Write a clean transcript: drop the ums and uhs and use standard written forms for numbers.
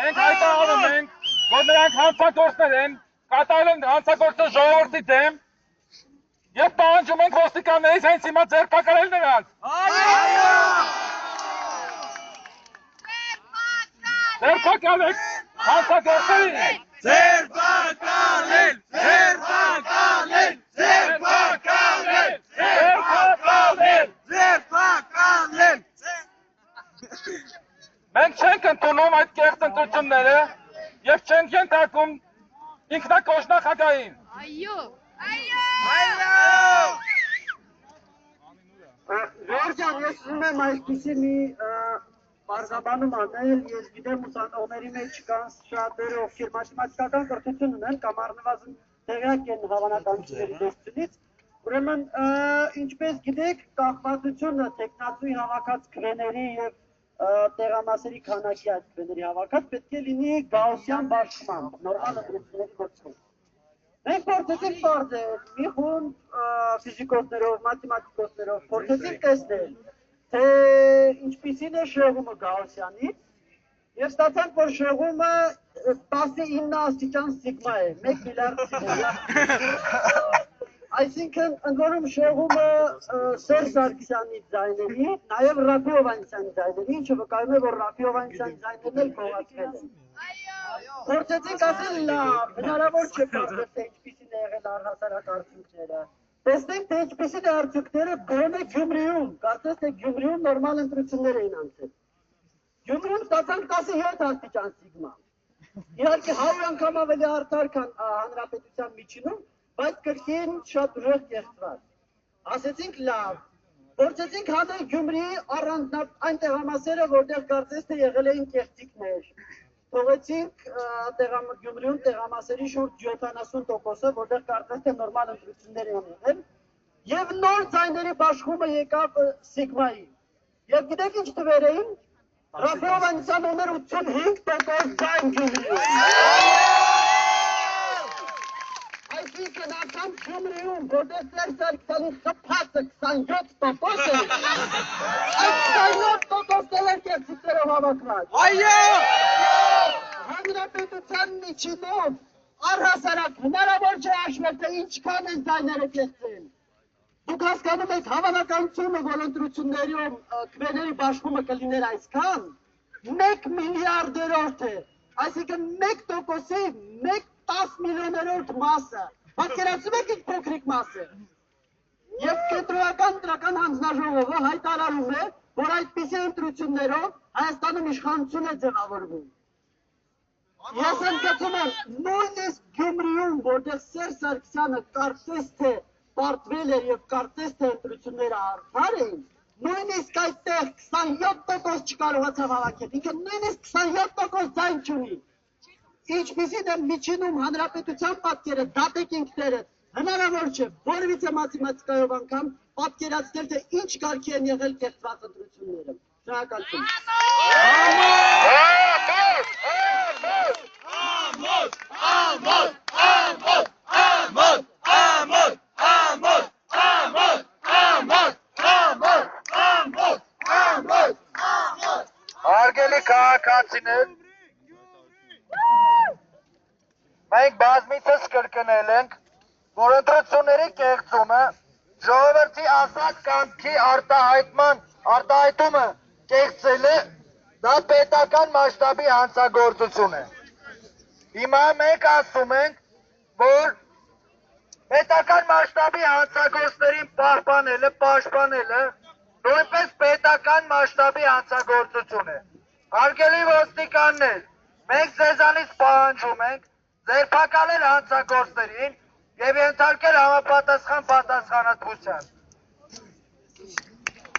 Մենք հայտարարում ենք, որ նրանք հանցագործներ են, կատարել են հանցագործը ժողովրդի դեմ եւ պահանջում ենք ոստիկաններից հենց հիմա ձերբակալել նրանց։ Ձերբակալեք հանցագործներին։ Ձերբակալել, ձերբակալել, ձերբակալել, ձերբակալել, ձերբակալել։ Մենք չենք ընդունում այդ կեղծ ընտրությունները եւ չենք ենթարկում ինքնակոժնախագահին։ Այո։ Ժորժան, ես ուզում եմ այսպիսի մի բարձաբանում անել, ես գիտեմ ուսանողների մեջ կան շատերը, ովքեր մաթեմատիկական կրթություն ունեն կամ առնվազն տեղյակ են հավանականությունների տեսությունից, ուրեմն ինչպես գիտեք, կախվածությունը տեխնացուի հավաքած քվեների եւ տեղամասերի քանակի այդ քվեների հավաքած պետք է լինի գաուսյան բաշխմամբ, նորմալ ընտրությունների գործում։ Մենք փորձեցինք բարձել մի խումբ ֆիզիկոսներով, մաթեմատիկոսներով, փորձեցինք տեսնել, թե ինչպիսին է շեղումը գաուսյանից եւ ստացանք, որ շեղումը 19 աստիճան սիգմա է, 1 միլիարդ սիգմա։ Այսինքն ընդորում շեղումը Սերժ Սարգսյանի ձայների, նաեւ Ռաֆի Հովհաննիսյանի ձայների, ինչը վկայում է, որ Ռաֆի Հովհաննիսյանի ձայներն էլ փոխացվել են։ Փորձեցինք ասել լավ, հնարավոր չէ փորձել, թե ինչպիսին է եղել առհասարակ արդյունքները։ Տեսնենք, թե ինչպիսին է արդյունքները գոնե Գյումրիում, կարծես թե Գյումրիում նորմալ ընտրություններ էին անցել։ Գյումրիում ստացանք 17 աստիճան սիգմա։ Իհարկե 100 անգամ ավելի արդար, քան հանրապետության միջինում, բայց կրկին շատ ուժեղ կեղծված։ Ասեցինք լավ, փորձեցինք հանել Գյումրիի այն տեղամասերը, որտեղ կարծես թե եղել էին կեղծիքներ։ Թողեցինք Գյումրիում տեղամասերի շուրջ 70%-ը, որտեղ կարծես թե նորմալ ընտրություններ են եղել, եւ նոր ձայների բաշխումը եկավ սիգմայի։ Եվ գիտեք ինչ թվեր էին։ Ռաֆի Հովհաննիսյանը ուներ 85% ձայն Գյումրիում։ Այսինքն անգամ Գյումրիում, որտեղ Սերժ Սարգսյանի խփածը 27% է, այդ 27%-ը կեղծիքներով հավաքված։ Այո! Հանրապետության միջինով առհասարակ հնարավոր չէ հաշվել, թե ինչքան են ձայները կեղծել։ Դուք հասկանում եք հավանականությունը, որ ընտրություններում քվեների բաշխումը կլիներ այսքան, 1 միլիարդերորդ է, այսինքն 1%-ի 1/10 միլիոներորդ մասը, պատկերացնում եք ինչ փոքրիկ մաս է։ Եվ կենտրոնական ընտրական հանձնաժողովը հայտարարում է, որ այդպիսի ընտրություններով Հայաստանում իշխանություն է ձևավորվում։ Ես ընդգծում եմ, նույնիսկ Գյումրիում, որտեղ Սերժ Սարգսյանը կարծես թե պարտվել էր եւ կարծես թե ընտրությունները արդար էին, նույնիսկ այդտեղ 27% չկարողացավ հավաքել, ինքը նույնիսկ 27% ձայն չունի։ Ինչպիսին է միջինում հանրապետության պատկերը, դատեք ինքներդ, հնարավոր չէ որևիցե մաթեմատիկայով անգամ պատկերացնել, թե ինչ կարգի են եղել կեղծված ընտրությունները։ Շնորհակալություն։ Հարգելի քաղաքացիներ, մենք բազմիցս կրկնել ենք, որ ընտրությունների կեղծումը, ժողովրդի ազատ կամքի արտահայտումը կեղծելը, դա պետական մասշտաբի հանցագործություն է։ Հիմա մենք ասում ենք, որ պետական մասշտաբի հանցագործներին պաշտպանելը նույնպես պետական մասշտաբի հանցագործություն է։ Հարգելի ոստիկաններ, մենք ձեզանից պահանջում ենք ձերբակալել հանցագործներին եւ ենթարկել համապատասխան պատասխանատվության։